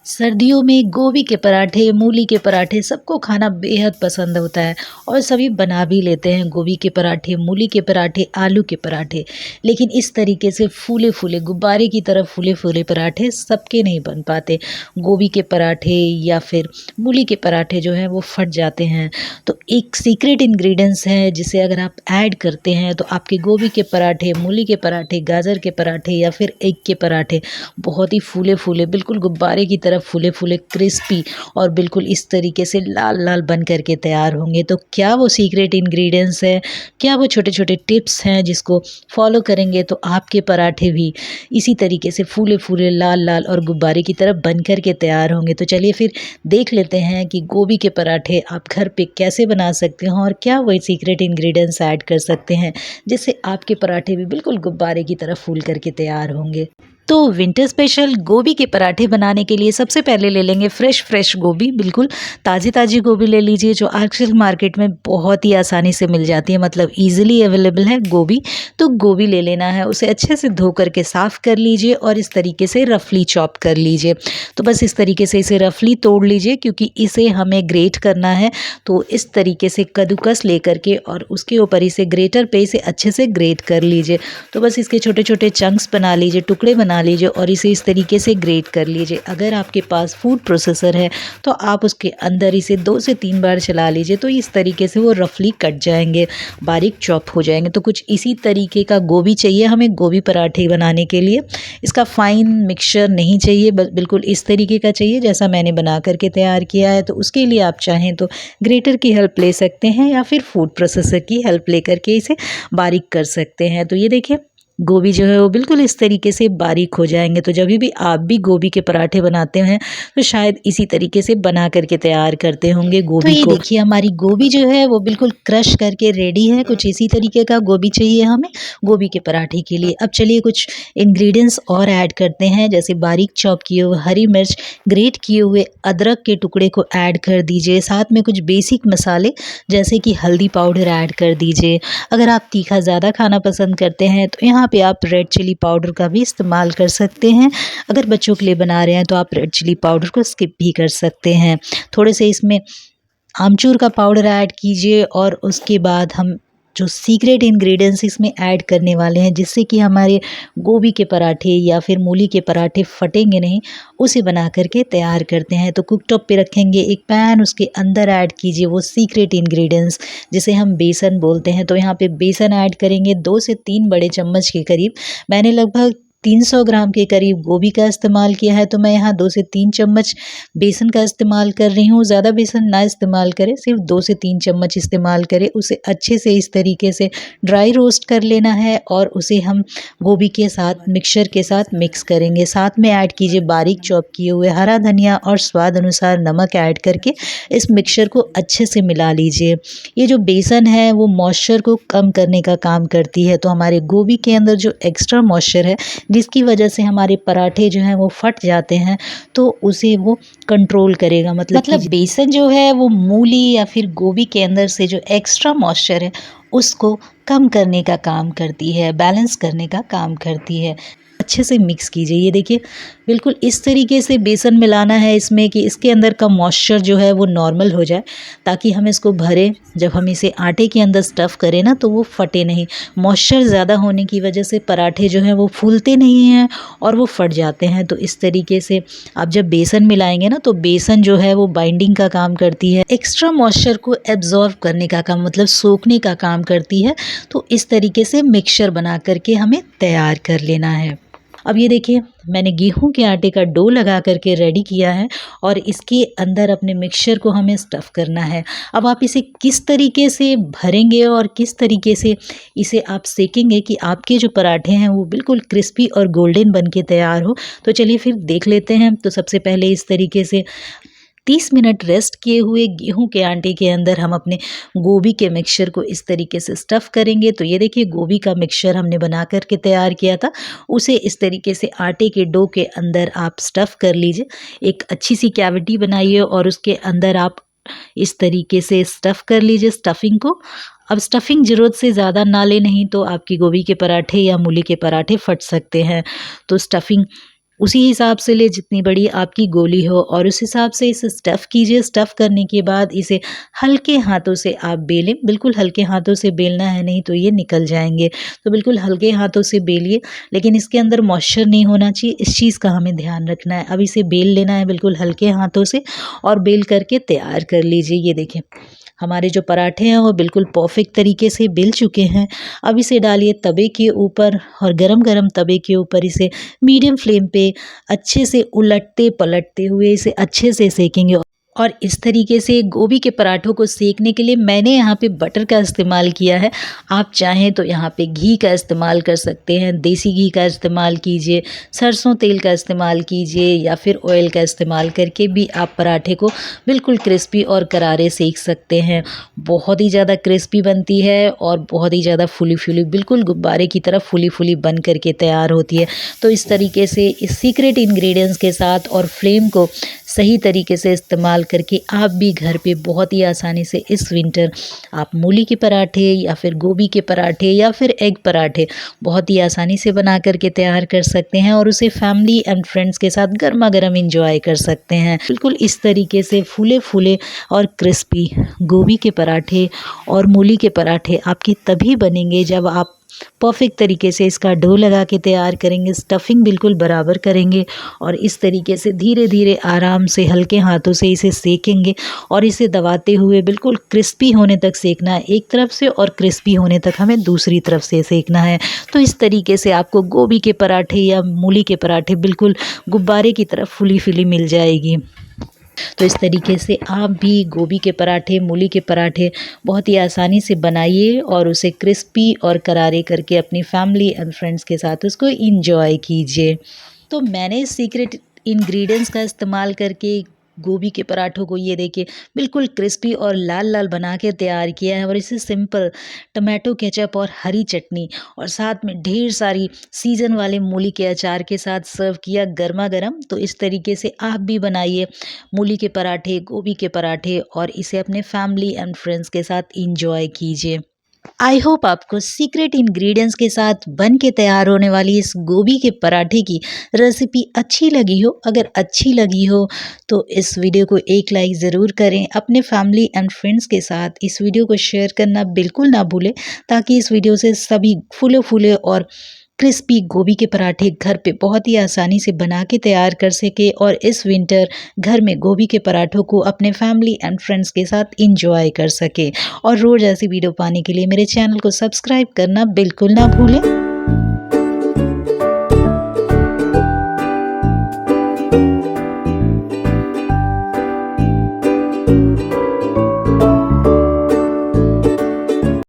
सर्दियों में गोभी के पराठे, मूली के पराठे सबको खाना बेहद पसंद होता है और सभी बना भी लेते हैं गोभी के पराठे, मूली के पराठे, आलू के पराठे। लेकिन इस तरीके से फूले-फूले गुब्बारे की तरह फूले-फूले पराठे सबके नहीं बन पाते। गोभी के पराठे या फिर मूली के पराठे जो हैं वो फट जाते हैं। तो एक सीक्रेट इंग्रीडिएंट्स है जिसे अगर आप ऐड करते हैं तो आपके गोभी के पराठे, मूली के पराठे, गाजर के पराठे या फिर एग के पराठे बहुत ही फूले-फूले बिल्कुल गुब्बारे की तरह फूले-फूले क्रिस्पी और बिल्कुल इस तरीके से लाल-लाल बन कर के तैयार होंगे। तो क्या वो सीक्रेट इंग्रीडिएंट्स हैं? क्या वो छोटे-छोटे टिप्स हैं जिसको फॉलो करेंगे तो आपके पराठे भी इसी तरीके से फूले-फूले, लाल-लाल और गुब्बारे की तरह बन कर के तैयार होंगे? तो चलिए फिर देख लेते हैं कि गोभी के पराठे आप घर पे कैसे बना सकते हैं और क्या वो सीक्रेट इंग्रीडिएंट्स ऐड कर सकते हैं, जिससे आपके पराठे भी बिल्कुल गुब्बारे की तरह फूल कर के तैयार होंगे। तो विंटर स्पेशल गोभी के पराठे बनाने के लिए सबसे पहले ले लेंगे फ्रेश गोभी, बिल्कुल ताज़ी गोभी ले लीजिए जो आजकल मार्केट में बहुत ही आसानी से मिल जाती है, मतलब ईज़िली अवेलेबल है गोभी। तो गोभी ले लेना है, उसे अच्छे से धो करके साफ़ कर लीजिए और इस तरीके से रफली चॉप कर लीजिए। तो बस इस तरीके से इसे रफली तोड़ लीजिए क्योंकि इसे हमें ग्रेट करना है। तो इस तरीके से कद्दूकस लेकर के और उसके ऊपर इसे ग्रेटर पे इसे अच्छे से ग्रेट कर लीजिए। तो बस इसके छोटे-छोटे चंक्स बना लीजिए, टुकड़े बना लीजिए और इसे इस तरीके से ग्रेट कर लीजिए। अगर आपके पास फूड प्रोसेसर है तो आप उसके अंदर इसे 2 से 3 बार चला लीजिए, तो इस तरीके से वो रफली कट जाएंगे, बारीक चॉप हो जाएंगे। तो कुछ इसी तरीके का गोभी चाहिए हमें गोभी पराठे बनाने के लिए। इसका फाइन मिक्सचर नहीं चाहिए, बिल्कुल इस तरीके का चाहिए जैसा मैंने बना करके तैयार किया है। तो उसके लिए आप चाहें तो ग्रेटर की हेल्प ले सकते हैं या फिर फूड प्रोसेसर की हेल्प लेकर के इसे बारीक कर सकते हैं। तो ये देखिए गोभी जो है वो बिल्कुल इस तरीके से बारीक हो जाएंगे। तो जब भी आप भी गोभी के पराठे बनाते हैं तो शायद इसी तरीके से बना करके तैयार करते होंगे तो गोभी ये को। देखिए हमारी गोभी जो है वो बिल्कुल क्रश करके रेडी है। कुछ इसी तरीके का गोभी चाहिए हमें गोभी के पराठे के लिए। अब चलिए कुछ इंग्रेडिएंट्स और ऐड करते हैं, जैसे बारीक चॉप किए हुए हरी मिर्च, ग्रेट किए हुए अदरक के टुकड़े को ऐड कर दीजिए। साथ में कुछ बेसिक मसाले जैसे कि हल्दी पाउडर ऐड कर दीजिए। अगर आप तीखा ज़्यादा खाना पसंद करते हैं तो यहाँ पे आप रेड चिली पाउडर का भी इस्तेमाल कर सकते हैं। अगर बच्चों के लिए बना रहे हैं तो आप रेड चिली पाउडर को स्किप भी कर सकते हैं। थोड़े से इसमें आमचूर का पाउडर ऐड कीजिए और उसके बाद हम जो सीक्रेट इंग्रेडिएंट्स इसमें ऐड करने वाले हैं जिससे कि हमारे गोभी के पराठे या फिर मूली के पराठे फटेंगे नहीं, उसे बना करके तैयार करते हैं। तो कुकटॉप पे रखेंगे एक पैन, उसके अंदर ऐड कीजिए वो सीक्रेट इंग्रेडिएंट्स जिसे हम बेसन बोलते हैं। तो यहाँ पे बेसन ऐड करेंगे 2 से 3 बड़े चम्मच के करीब। मैंने लगभग 300 ग्राम के करीब गोभी का इस्तेमाल किया है, तो मैं यहाँ 2 से 3 चम्मच बेसन का इस्तेमाल कर रही हूँ। ज़्यादा बेसन ना इस्तेमाल करें, सिर्फ 2 से 3 चम्मच इस्तेमाल करें। उसे अच्छे से इस तरीके से ड्राई रोस्ट कर लेना है और उसे हम गोभी के साथ मिक्सचर के साथ मिक्स करेंगे। साथ में ऐड कीजिए बारीक चॉप किए हुए हरा धनिया और स्वाद अनुसार नमक ऐड करके इस मिक्सचर को अच्छे से मिला लीजिए। ये जो बेसन है वो मॉइस्चर को कम करने का काम करती है, तो हमारे गोभी के अंदर जो एक्स्ट्रा मॉइस्चर है जिसकी वजह से हमारे पराठे जो हैं वो फट जाते हैं, तो उसे वो कंट्रोल करेगा। मतलब बेसन जो है वो मूली या फिर गोभी के अंदर से जो एक्स्ट्रा मॉइस्चर है उसको कम करने का काम करती है, बैलेंस करने का काम करती है। अच्छे से मिक्स कीजिए। ये देखिए बिल्कुल इस तरीके से बेसन मिलाना है इसमें कि इसके अंदर का मॉइस्चर जो है वो नॉर्मल हो जाए, ताकि हम इसको भरें, जब हम इसे आटे के अंदर स्टफ़ करें ना तो वो फटे नहीं। मॉइस्चर ज़्यादा होने की वजह से पराठे जो हैं वो फूलते नहीं हैं और वो फट जाते हैं। तो इस तरीके से आप जब बेसन मिलाएंगे ना तो बेसन जो है वो बाइंडिंग का काम करती है, एक्स्ट्रा मॉइस्चर को एब्जॉर्व करने का काम, मतलब सोखने का काम करती है। तो इस तरीके से मिक्सचर बना करके हमें तैयार कर लेना है। अब ये देखिए मैंने गेहूं के आटे का डो लगा करके रेडी किया है और इसके अंदर अपने मिक्सचर को हमें स्टफ़ करना है। अब आप इसे किस तरीके से भरेंगे और किस तरीके से इसे आप सेकेंगे कि आपके जो पराठे हैं वो बिल्कुल क्रिस्पी और गोल्डन बन के तैयार हो, तो चलिए फिर देख लेते हैं। तो सबसे पहले इस तरीके से 30 मिनट रेस्ट किए हुए गेहूं के आटे के अंदर हम अपने गोभी के मिक्सचर को इस तरीके से स्टफ़ करेंगे। तो ये देखिए गोभी का मिक्सचर हमने बना कर के तैयार किया था, उसे इस तरीके से आटे के डो के अंदर आप स्टफ़ कर लीजिए। एक अच्छी सी कैविटी बनाइए और उसके अंदर आप इस तरीके से स्टफ़ कर लीजिए स्टफिंग को। अब स्टफिंग ज़रूरत से ज़्यादा ना ले, नहीं तो आपकी गोभी के पराठे या मूली के पराठे फट सकते हैं। तो स्टफिंग उसी हिसाब से ले जितनी बड़ी आपकी गोली हो और उस हिसाब से इसे स्टफ़ कीजिए। स्टफ़ करने के बाद इसे हल्के हाथों से आप बेलें, बिल्कुल हल्के हाथों से बेलना है, नहीं तो ये निकल जाएँगे। तो बिल्कुल हल्के हाथों से बेलिए, लेकिन इसके अंदर मॉइस्चर नहीं होना चाहिए, इस चीज़ का हमें ध्यान रखना है। अब इसे बेल लेना है बिल्कुल हल्के हाथों से और बेल करके तैयार कर लीजिए। ये देखें, हमारे जो पराठे हैं वो बिल्कुल परफेक्ट तरीके से बेल चुके हैं। अब इसे डालिए तवे के ऊपर और गरम-गरम तवे के ऊपर इसे मीडियम फ्लेम पे अच्छे से उलटते-पलटते हुए इसे अच्छे से सेकेंगे। और इस तरीके से गोभी के पराठों को सेकने के लिए मैंने यहाँ पे बटर का इस्तेमाल किया है। आप चाहें तो यहाँ पे घी का इस्तेमाल कर सकते हैं, देसी घी का इस्तेमाल कीजिए, सरसों तेल का इस्तेमाल कीजिए या फिर ऑयल का इस्तेमाल करके भी आप पराठे को बिल्कुल क्रिस्पी और करारे सेक सकते हैं। बहुत ही ज़्यादा क्रिस्पी बनती है और बहुत ही ज़्यादा फूली-फूली, बिल्कुल गुब्बारे की तरह फूली-फूली बन कर के तैयार होती है। तो इस तरीके से इस सीक्रेट इंग्रेडिएंट्स के साथ और फ्लेम को सही तरीके से इस्तेमाल करके आप भी घर पे बहुत ही आसानी से इस विंटर आप मूली के पराठे या फिर गोभी के पराठे या फिर एग पराठे बहुत ही आसानी से बना करके तैयार कर सकते हैं और उसे फैमिली एंड फ्रेंड्स के साथ गर्मा गर्म इंजॉय कर सकते हैं। बिल्कुल इस तरीके से फूले फूले और क्रिस्पी गोभी के पराठे और मूली के पराठे आपके तभी बनेंगे जब आप परफेक्ट तरीके से इसका डो लगा के तैयार करेंगे, स्टफिंग बिल्कुल बराबर करेंगे और इस तरीके से धीरे धीरे आराम से हल्के हाथों से इसे सेकेंगे और इसे दबाते हुए बिल्कुल क्रिस्पी होने तक सेकना है एक तरफ से और क्रिस्पी होने तक हमें दूसरी तरफ से सेकना है। तो इस तरीके से आपको गोभी के पराठे या मूली के पराठे बिल्कुल गुब्बारे की तरफ फूली फूली मिल जाएगी। तो इस तरीके से आप भी गोभी के पराठे, मूली के पराठे बहुत ही आसानी से बनाइए और उसे क्रिस्पी और करारे करके अपनी फैमिली एंड फ्रेंड्स के साथ उसको एंजॉय कीजिए। तो मैंने सीक्रेट इंग्रेडिएंट्स का इस्तेमाल करके गोभी के पराठों को ये देखिए बिल्कुल क्रिस्पी और लाल लाल बना के तैयार किया है और इसे सिंपल टमाटो केचप और हरी चटनी और साथ में ढेर सारी सीजन वाले मूली के अचार के साथ सर्व किया गर्मा गर्म। तो इस तरीके से आप भी बनाइए मूली के पराठे, गोभी के पराठे और इसे अपने फैमिली एंड फ्रेंड्स के साथ इंजॉय कीजिए। आई होप आपको सीक्रेट इंग्रेडिएंट्स के साथ बन के तैयार होने वाली इस गोभी के पराठे की रेसिपी अच्छी लगी हो। अगर अच्छी लगी हो तो इस वीडियो को एक लाइक ज़रूर करें। अपने फैमिली एंड फ्रेंड्स के साथ इस वीडियो को शेयर करना बिल्कुल ना भूलें ताकि इस वीडियो से सभी फूले फूले और क्रिस्पी गोभी के पराठे घर पे बहुत ही आसानी से बना के तैयार कर सके और इस विंटर घर में गोभी के पराठों को अपने फैमिली एंड फ्रेंड्स के साथ इंजॉय कर सके। और रोज़ ऐसी वीडियो पाने के लिए मेरे चैनल को सब्सक्राइब करना बिल्कुल ना भूलें।